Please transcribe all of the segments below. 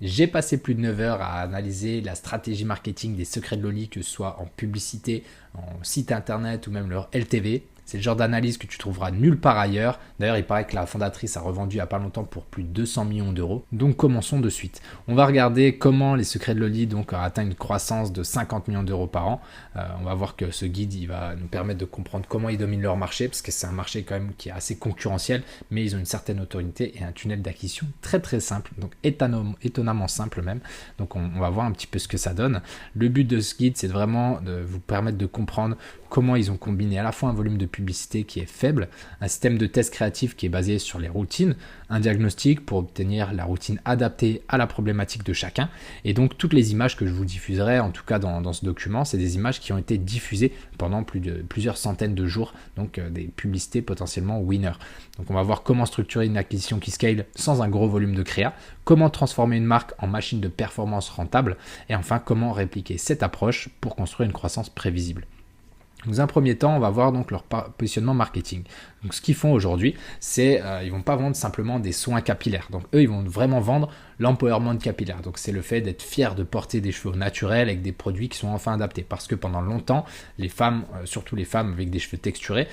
J'ai passé plus de 9 heures à analyser la stratégie marketing des Secrets de Loli, que ce soit en publicité, en site internet ou même leur LTV. C'est le genre d'analyse que tu trouveras nulle part ailleurs. D'ailleurs, il paraît que la fondatrice a revendu il n'y a pas longtemps pour plus de 200 millions d'euros. Donc commençons de suite. On va regarder comment les Secrets de Loli ont atteint une croissance de 50 millions d'euros par an. On va voir que ce guide il va nous permettre de comprendre comment ils dominent leur marché, parce que c'est un marché quand même qui est assez concurrentiel, mais ils ont une certaine autorité et un tunnel d'acquisition très très simple, donc étonnamment simple même. Donc on va voir un petit peu ce que ça donne. Le but de ce guide, c'est vraiment de vous permettre de comprendre comment ils ont combiné à la fois un volume de publicité qui est faible, un système de test créatif qui est basé sur les routines, un diagnostic pour obtenir la routine adaptée à la problématique de chacun. Et donc toutes les images que je vous diffuserai, en tout cas dans ce document, c'est des images qui ont été diffusées pendant plusieurs centaines de jours, donc des publicités potentiellement winner. Donc on va voir comment structurer une acquisition qui scale sans un gros volume de créa, comment transformer une marque en machine de performance rentable, et enfin comment répliquer cette approche pour construire une croissance prévisible. Dans un premier temps, on va voir donc leur positionnement marketing. Donc ce qu'ils font aujourd'hui, c'est ils vont pas vendre simplement des soins capillaires. Donc eux, ils vont vraiment vendre l'empowerment capillaire. Donc c'est le fait d'être fier de porter des cheveux naturels avec des produits qui sont enfin adaptés. Parce que pendant longtemps, les femmes, surtout les femmes avec des cheveux texturés,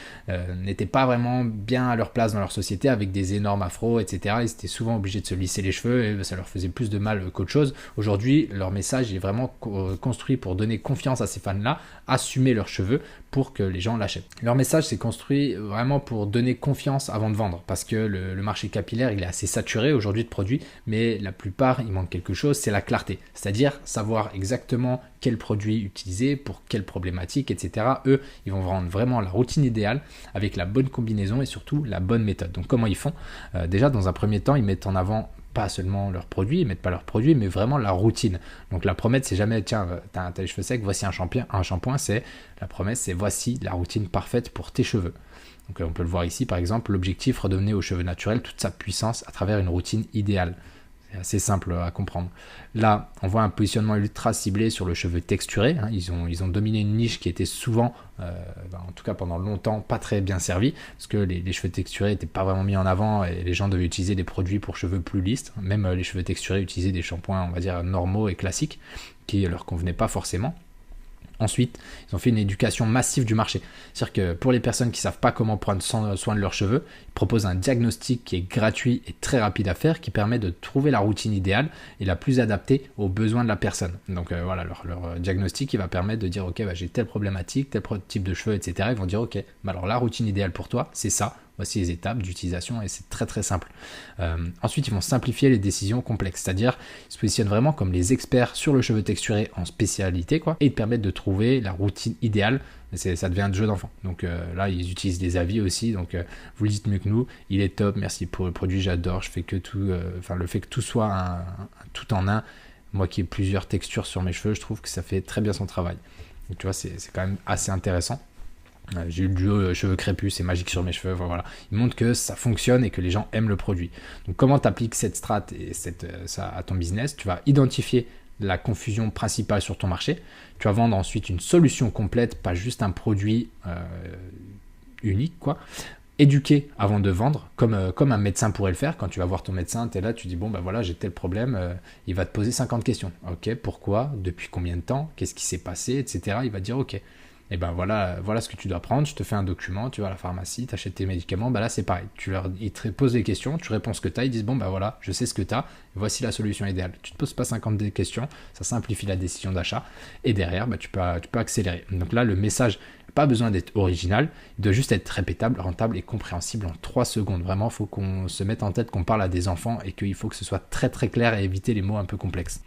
n'étaient pas vraiment bien à leur place dans leur société avec des énormes afros, etc. Ils étaient souvent obligés de se lisser les cheveux et ça leur faisait plus de mal qu'autre chose. Aujourd'hui, leur message est vraiment construit pour donner confiance à ces fans-là, assumer leurs cheveux pour que les gens l'achètent. Leur message, c'est construit vraiment pour donner confiance avant de vendre, parce que le marché capillaire, il est assez saturé aujourd'hui de produits, mais la plupart, il manque quelque chose, c'est la clarté, c'est-à-dire savoir exactement quel produit utiliser, pour quelle problématique, etc. Eux, ils vont vendre vraiment la routine idéale avec la bonne combinaison et surtout la bonne méthode. Donc comment ils font ? Déjà, dans un premier temps, ils mettent en avant pas seulement leurs produits, ils mettent pas leurs produits, mais vraiment la routine. Donc la promesse, c'est jamais, tiens, t'as les cheveux secs, voici un shampoing, c'est la promesse, c'est voici la routine parfaite pour tes cheveux. Donc on peut le voir ici, par exemple, l'objectif, redonner aux cheveux naturels toute sa puissance à travers une routine idéale. C'est assez simple à comprendre. Là, on voit un positionnement ultra ciblé sur le cheveu texturé. Ils ont dominé une niche qui était souvent, en tout cas pendant longtemps, pas très bien servie, parce que les cheveux texturés n'étaient pas vraiment mis en avant et les gens devaient utiliser des produits pour cheveux plus lisses. Même les cheveux texturés utilisaient des shampoings, on va dire, normaux et classiques, qui ne leur convenaient pas forcément. Ensuite, ils ont fait une éducation massive du marché. C'est-à-dire que pour les personnes qui ne savent pas comment prendre soin de leurs cheveux, ils proposent un diagnostic qui est gratuit et très rapide à faire, qui permet de trouver la routine idéale et la plus adaptée aux besoins de la personne. Donc voilà, leur diagnostic, il va permettre de dire, ok, j'ai telle problématique, tel type de cheveux, etc. Ils vont dire, ok, alors la routine idéale pour toi, c'est ça. Voici les étapes d'utilisation et c'est très très simple. Ensuite, ils vont simplifier les décisions complexes, c'est-à-dire ils se positionnent vraiment comme les experts sur le cheveu texturé en spécialité, quoi, et ils permettent de trouver la routine idéale. Ça devient un jeu d'enfant. Donc là, ils utilisent des avis aussi. Donc vous le dites mieux que nous. Il est top. Merci pour le produit. J'adore. Je fais que tout. Le fait que tout soit un tout en un. Moi qui ai plusieurs textures sur mes cheveux, je trouve que ça fait très bien son travail. Donc tu vois, c'est quand même assez intéressant. J'ai eu le duo cheveux crépus, c'est magique sur mes cheveux, voilà. Il montre que ça fonctionne et que les gens aiment le produit. Donc comment tu appliques cette strat et ça à ton business ? Tu vas identifier la confusion principale sur ton marché. Tu vas vendre ensuite une solution complète, pas juste un produit unique, quoi. Éduquer avant de vendre, comme un médecin pourrait le faire. Quand tu vas voir ton médecin, tu es là, tu dis, voilà, j'ai tel problème, il va te poser 50 questions. Ok, pourquoi ? Depuis combien de temps ? Qu'est-ce qui s'est passé ? Etc. Il va te dire, ok. Et ben voilà ce que tu dois prendre, je te fais un document, tu vas à la pharmacie, tu achètes tes médicaments, là c'est pareil, ils te posent des questions, tu réponds ce que tu as, ils disent voilà, je sais ce que tu as, voici la solution idéale. Tu te poses pas 50 questions, ça simplifie la décision d'achat, et derrière tu peux accélérer. Donc là le message, pas besoin d'être original, il doit juste être répétable, rentable et compréhensible en 3 secondes. Vraiment, il faut qu'on se mette en tête qu'on parle à des enfants et qu'il faut que ce soit très très clair et éviter les mots un peu complexes.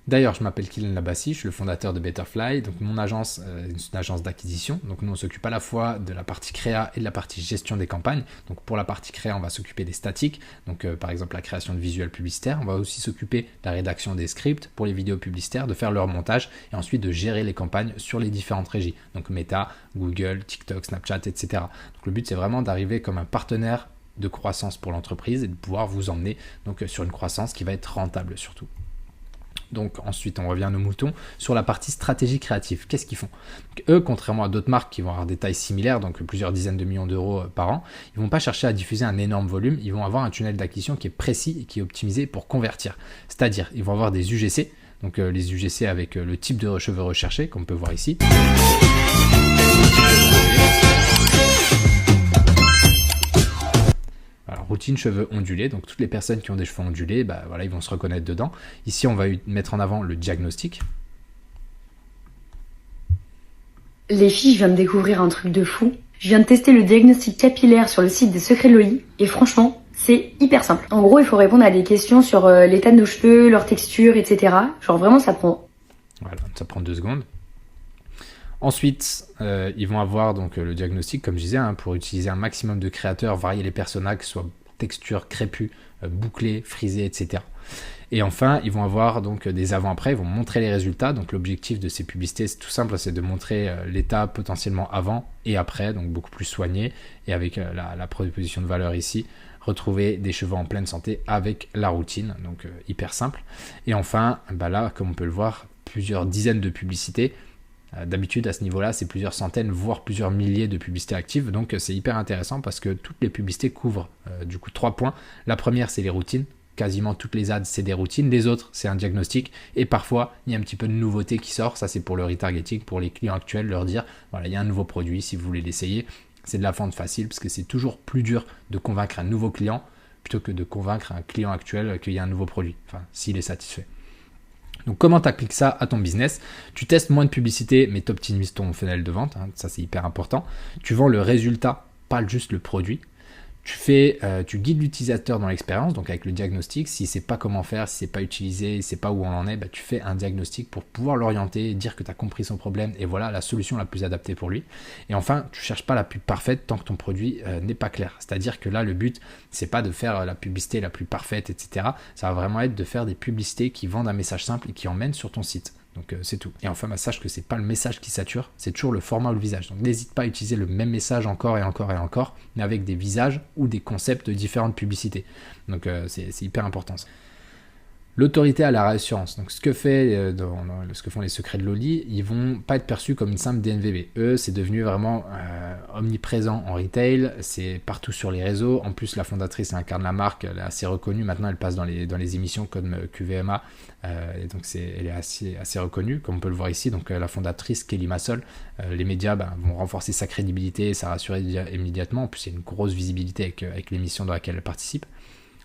D'ailleurs, je m'appelle Kylian Labassi, je suis le fondateur de Betterfly. Donc mon agence est une agence d'acquisition. Donc nous, on s'occupe à la fois de la partie créa et de la partie gestion des campagnes. Donc pour la partie créa, on va s'occuper des statiques. Donc par exemple, la création de visuels publicitaires. On va aussi s'occuper de la rédaction des scripts pour les vidéos publicitaires, de faire leur montage et ensuite de gérer les campagnes sur les différentes régies. Donc Meta, Google, TikTok, Snapchat, etc. Donc le but, c'est vraiment d'arriver comme un partenaire de croissance pour l'entreprise et de pouvoir vous emmener donc sur une croissance qui va être rentable surtout. Donc ensuite, on revient à nos moutons sur la partie stratégie créative. Qu'est-ce qu'ils font? Donc, eux, contrairement à d'autres marques qui vont avoir des tailles similaires, donc plusieurs dizaines de millions d'euros par an, ils vont pas chercher à diffuser un énorme volume, ils vont avoir un tunnel d'acquisition qui est précis et qui est optimisé pour convertir. C'est-à-dire, ils vont avoir des UGC, donc les UGC avec le type de cheveux recherché, comme on peut voir ici. Alors, routine cheveux ondulés, donc toutes les personnes qui ont des cheveux ondulés, voilà, ils vont se reconnaître dedans. Ici, on va mettre en avant le diagnostic. Les filles, je viens de découvrir un truc de fou. Je viens de tester le diagnostic capillaire sur le site des Secrets de Loli et franchement, c'est hyper simple. En gros, il faut répondre à des questions sur l'état de nos cheveux, leur texture, etc. Genre vraiment, ça prend... Voilà, ça prend 2 secondes. Ensuite, ils vont avoir donc le diagnostic, comme je disais, pour utiliser un maximum de créateurs, varier les personas, que ce soit texture, crépus, bouclés, frisés, etc. Et enfin, ils vont avoir donc des avant-après, ils vont montrer les résultats. Donc l'objectif de ces publicités, c'est tout simple, c'est de montrer l'état potentiellement avant et après, donc beaucoup plus soigné. Et avec la proposition de valeur ici, retrouver des cheveux en pleine santé avec la routine, donc hyper simple. Et enfin, là, comme on peut le voir, plusieurs dizaines de publicités. D'habitude, à ce niveau-là, c'est plusieurs centaines, voire plusieurs milliers de publicités actives. Donc, c'est hyper intéressant parce que toutes les publicités couvrent du coup 3 points. La première, c'est les routines. Quasiment toutes les ads, c'est des routines. Les autres, c'est un diagnostic. Et parfois, il y a un petit peu de nouveauté qui sort. Ça, c'est pour le retargeting, pour les clients actuels, leur dire, voilà, il y a un nouveau produit, si vous voulez l'essayer. C'est de la vente facile parce que c'est toujours plus dur de convaincre un nouveau client plutôt que de convaincre un client actuel qu'il y a un nouveau produit. Enfin, s'il est satisfait. Donc comment tu appliques ça à ton business? Tu testes moins de publicité, mais tu optimises ton funnel de vente, ça c'est hyper important. Tu vends le résultat, pas juste le produit. Tu guides l'utilisateur dans l'expérience, donc avec le diagnostic. S'il ne sait pas comment faire, si c'est pas utilisé, il ne sait pas où on en est, tu fais un diagnostic pour pouvoir l'orienter, dire que tu as compris son problème et voilà la solution la plus adaptée pour lui. Et enfin, tu ne cherches pas la pub parfaite tant que ton produit n'est pas clair. C'est-à-dire que là, le but, c'est pas de faire la publicité la plus parfaite, etc. Ça va vraiment être de faire des publicités qui vendent un message simple et qui emmènent sur ton site. Donc c'est tout. Et enfin, sache que c'est pas le message qui sature, c'est toujours le format ou le visage. Donc n'hésite pas à utiliser le même message encore et encore et encore, mais avec des visages ou des concepts de différentes publicités. Donc c'est hyper important ça. L'autorité à la réassurance. Donc ce que font les Secrets de Loli, ils vont pas être perçus comme une simple DNVB. Eux, c'est devenu vraiment omniprésent en retail, c'est partout sur les réseaux. En plus, la fondatrice incarne la marque, elle est assez reconnue. Maintenant, elle passe dans les émissions comme QVMA, et donc elle est assez reconnue, comme on peut le voir ici. Donc la fondatrice Kelly Massol, les médias vont renforcer sa crédibilité, ça rassure immédiatement. En plus, il y a une grosse visibilité avec l'émission dans laquelle elle participe.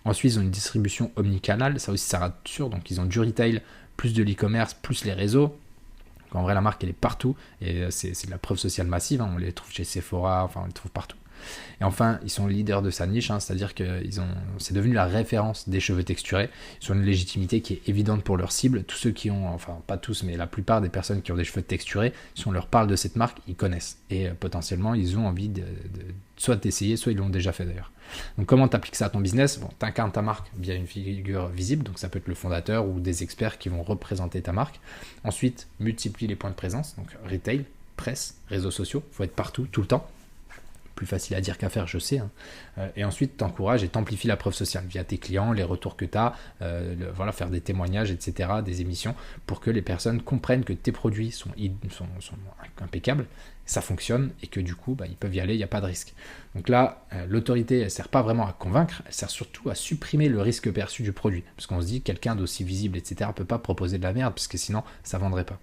Ensuite, ils ont une distribution omnicanal, ça aussi ça rassure, donc ils ont du retail, plus de l'e-commerce, plus les réseaux. Donc, en vrai, la marque elle est partout et c'est de la preuve sociale massive, on les trouve chez Sephora, on les trouve partout. Et enfin, ils sont leaders de sa niche, c'est-à-dire que c'est devenu la référence des cheveux texturés. Ils ont une légitimité qui est évidente pour leur cible. Tous ceux qui ont, enfin pas tous, mais la plupart des personnes qui ont des cheveux texturés, si on leur parle de cette marque, ils connaissent. Et potentiellement, ils ont envie soit d'essayer, soit ils l'ont déjà fait d'ailleurs. Donc comment tu appliques ça à ton business? Tu incarnes ta marque via une figure visible, donc ça peut être le fondateur ou des experts qui vont représenter ta marque. Ensuite, multiplie les points de présence, donc retail, presse, réseaux sociaux, il faut être partout, tout le temps. Plus facile à dire qu'à faire, je sais. Et ensuite, t'encourages et t'amplifies la preuve sociale via tes clients, les retours que tu as, faire des témoignages, etc., des émissions, pour que les personnes comprennent que tes produits sont impeccables, ça fonctionne et que du coup, ils peuvent y aller, il n'y a pas de risque. Donc là, l'autorité, elle ne sert pas vraiment à convaincre, elle sert surtout à supprimer le risque perçu du produit. Parce qu'on se dit, quelqu'un d'aussi visible, etc., ne peut pas proposer de la merde, parce que sinon, ça ne vendrait pas.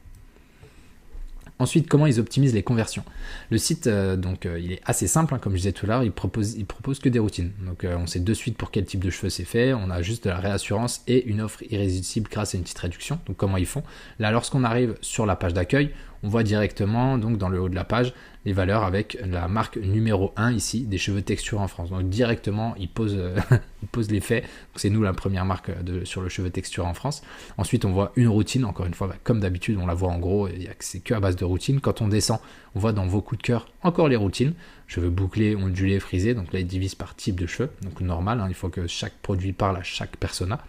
Ensuite, comment ils optimisent les conversions? Le site, il est assez simple, comme je disais tout à l'heure, il propose que des routines. Donc, on sait de suite pour quel type de cheveux c'est fait, on a juste de la réassurance et une offre irrésistible grâce à une petite réduction. Donc, comment ils font? Là, lorsqu'on arrive sur la page d'accueil, on voit directement, donc dans le haut de la page, les valeurs avec la marque numéro 1 ici, des cheveux texturés en France. Donc, directement, ils posent les faits. Donc, c'est nous la première marque sur le cheveu texturé en France. Ensuite, on voit une routine, encore une fois, comme d'habitude, on la voit en gros, c'est que à base de routine. Quand on descend, on voit dans vos coups de cœur encore les routines. Cheveux bouclés, ondulés, frisés. Donc là, ils divisent par type de cheveux. Donc normal, il faut que chaque produit parle à chaque persona.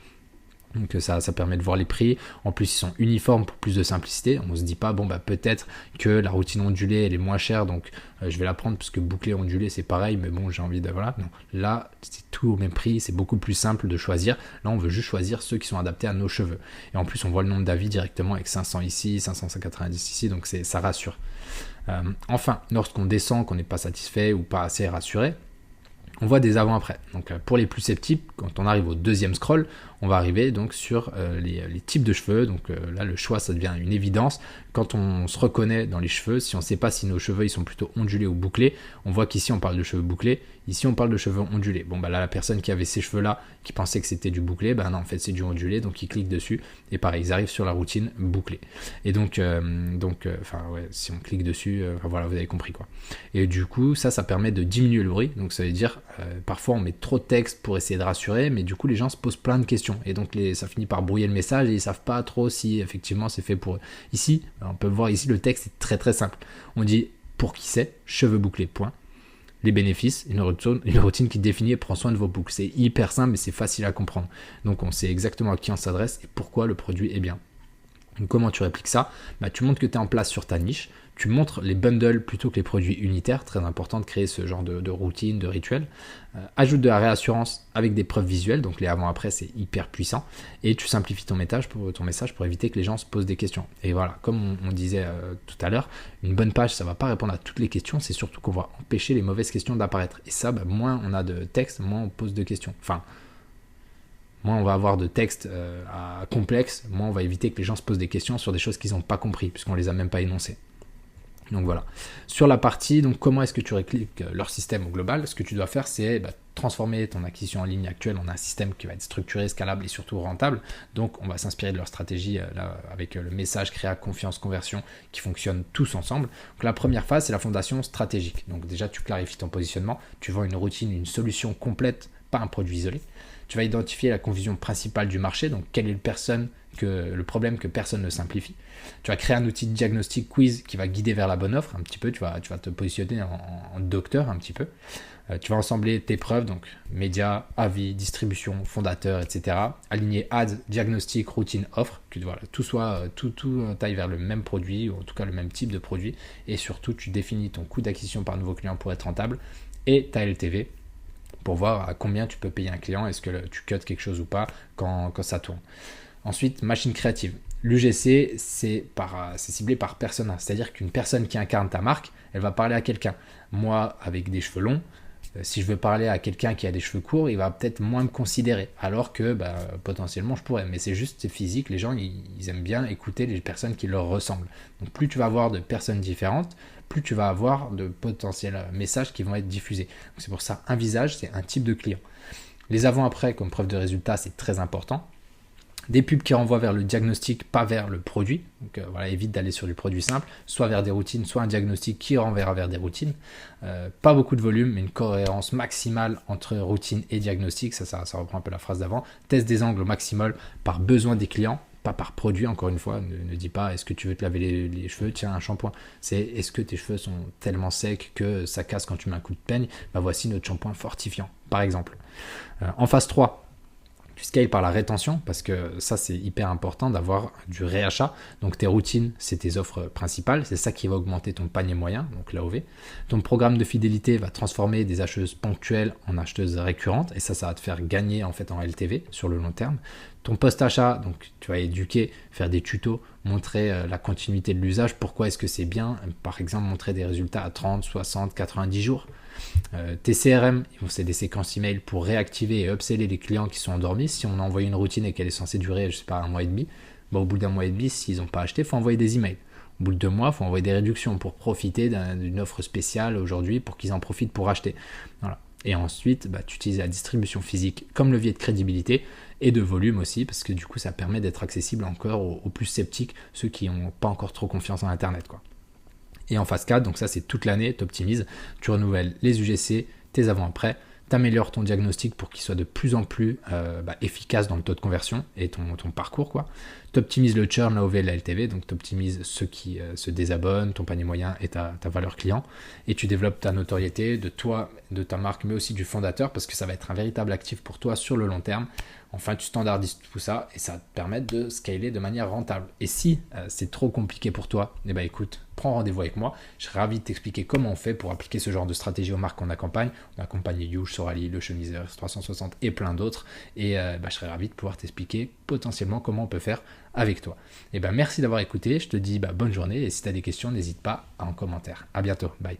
Donc ça permet de voir les prix. En plus, ils sont uniformes pour plus de simplicité. On se dit pas, bon, peut-être que la routine ondulée, elle est moins chère, donc je vais la prendre parce que bouclé, ondulé, c'est pareil, mais bon, j'ai envie de... Voilà. Non. Là, c'est tout au même prix, c'est beaucoup plus simple de choisir. Là, on veut juste choisir ceux qui sont adaptés à nos cheveux. Et en plus, on voit le nombre d'avis directement avec 500 ici, 590 ici, donc ça rassure. Enfin, lorsqu'on descend, qu'on n'est pas satisfait ou pas assez rassuré, on voit des avant-après. Donc pour les plus sceptiques, quand on arrive au deuxième scroll, on va arriver donc sur les types de cheveux. Donc là, le choix, ça devient une évidence. Quand on se reconnaît dans les cheveux, si on ne sait pas si nos cheveux ils sont plutôt ondulés ou bouclés, on voit qu'ici on parle de cheveux bouclés, ici on parle de cheveux ondulés. Bon là, la personne qui avait ces cheveux-là, qui pensait que c'était du bouclé, non, en fait c'est du ondulé, donc ils cliquent dessus, et pareil, ils arrivent sur la routine bouclée. Et donc si on clique dessus, voilà, vous avez compris quoi. Et du coup, ça permet de diminuer le bruit, donc ça veut dire, parfois on met trop de texte pour essayer de rassurer, mais du coup les gens se posent plein de questions, et donc ça finit par brouiller le message, et ils savent pas trop si effectivement c'est fait pour eux. Ici, on peut voir ici, le texte est très très simple. On dit pour qui c'est, cheveux bouclés, point. Les bénéfices, une routine qui définit et prend soin de vos boucles. C'est hyper simple, mais c'est facile à comprendre. Donc on sait exactement à qui on s'adresse et pourquoi le produit est bien. Donc comment tu répliques ça ? Tu montres que tu es en place sur ta niche, tu montres les bundles plutôt que les produits unitaires, très important de créer ce genre de routine, de rituel. Ajoute de la réassurance avec des preuves visuelles, donc les avant-après c'est hyper puissant, et tu simplifies ton message pour éviter que les gens se posent des questions. Et voilà, comme on disait tout à l'heure, une bonne page ça va pas répondre à toutes les questions, c'est surtout qu'on va empêcher les mauvaises questions d'apparaître. Et ça, moins on a de texte, moins on pose de questions. Enfin, moins on va avoir de texte complexe, moins on va éviter que les gens se posent des questions sur des choses qu'ils n'ont pas compris, puisqu'on les a même pas énoncées. Donc voilà. Sur la partie, donc comment est-ce que tu répliques leur système au global ? Ce que tu dois faire, c'est transformer ton acquisition en ligne actuelle en un système qui va être structuré, scalable et surtout rentable. Donc on va s'inspirer de leur stratégie là, avec le message, créa, confiance, conversion qui fonctionnent tous ensemble. Donc la première phase, c'est la fondation stratégique. Donc déjà, tu clarifies ton positionnement, tu vends une routine, une solution complète, pas un produit isolé. Tu vas identifier la confusion principale du marché, donc quel est le problème que personne ne simplifie. Tu vas créer un outil de diagnostic quiz qui va guider vers la bonne offre un petit peu, tu vas te positionner en docteur un petit peu. Tu vas ensembler tes preuves, donc médias, avis, distribution, fondateur, etc. Aligner ads, diagnostic, routine, offre, que voilà, tout taille vers le même produit, ou en tout cas le même type de produit. Et surtout, tu définis ton coût d'acquisition par nouveau client pour être rentable et ta LTV, pour voir à combien tu peux payer un client, est-ce que tu cuts quelque chose ou pas quand ça tourne. Ensuite, machine créative. L'UGC, c'est ciblé par persona, c'est-à-dire qu'une personne qui incarne ta marque, elle va parler à quelqu'un. Moi, avec des cheveux longs, si je veux parler à quelqu'un qui a des cheveux courts, il va peut-être moins me considérer, alors que potentiellement je pourrais. Mais c'est juste physique, les gens ils aiment bien écouter les personnes qui leur ressemblent. Donc plus tu vas avoir de personnes différentes, plus tu vas avoir de potentiels messages qui vont être diffusés. Donc c'est pour ça, un visage, c'est un type de client. Les avant-après comme preuve de résultat, c'est très important. Des pubs qui renvoient vers le diagnostic, pas vers le produit. Donc voilà, évite d'aller sur du produit simple, soit vers des routines, soit un diagnostic qui renverra vers des routines. Pas beaucoup de volume, mais une cohérence maximale entre routine et diagnostic. Ça reprend un peu la phrase d'avant. Teste des angles au maximal par besoin des clients, pas par produit, encore une fois. Ne dis pas, est-ce que tu veux te laver les cheveux, tiens un shampoing. C'est, est-ce que tes cheveux sont tellement secs que ça casse quand tu mets un coup de peigne. Voici notre shampoing fortifiant, par exemple. En phase 3, tu scales par la rétention, parce que ça c'est hyper important d'avoir du réachat. Donc tes routines, c'est tes offres principales, c'est ça qui va augmenter ton panier moyen, donc l'AOV. Ton programme de fidélité va transformer des acheteuses ponctuelles en acheteuses récurrentes, et ça va te faire gagner en fait en LTV sur le long terme. Ton post-achat, donc tu vas éduquer, faire des tutos, montrer la continuité de l'usage, pourquoi est-ce que c'est bien, par exemple montrer des résultats à 30, 60, 90 jours. Tes CRM, c'est des séquences email pour réactiver et upseller les clients qui sont endormis. Si on a envoyé une routine et qu'elle est censée durer, je sais pas, un mois et demi, au bout d'un mois et demi, s'ils n'ont pas acheté, il faut envoyer des emails. Au bout de 2 mois, il faut envoyer des réductions pour profiter d'une offre spéciale aujourd'hui pour qu'ils en profitent pour acheter. Voilà. Et ensuite, tu utilises la distribution physique comme levier de crédibilité et de volume aussi, parce que du coup, ça permet d'être accessible encore aux plus sceptiques, ceux qui n'ont pas encore trop confiance en Internet, quoi. Et en phase 4, donc ça c'est toute l'année, tu optimises, tu renouvelles les UGC, tes avant-après, t'améliores ton diagnostic pour qu'il soit de plus en plus efficace dans le taux de conversion et ton parcours, quoi. T'optimises le churn, l'AOV et la LTV, donc t'optimises ceux qui se désabonnent, ton panier moyen et ta valeur client, et tu développes ta notoriété de toi, de ta marque, mais aussi du fondateur, parce que ça va être un véritable actif pour toi sur le long terme. Enfin, tu standardises tout ça et ça va te permettre de scaler de manière rentable. Et si c'est trop compliqué pour toi, écoute, prends rendez-vous avec moi. Je serai ravi de t'expliquer comment on fait pour appliquer ce genre de stratégie aux marques qu'on accompagne. On accompagne Youch, Sorali, Le Chemiseur, 360 et plein d'autres. Et je serai ravi de pouvoir t'expliquer potentiellement comment on peut faire avec toi. Et merci d'avoir écouté. Je te dis bonne journée et si tu as des questions, n'hésite pas en commentaire. À bientôt. Bye.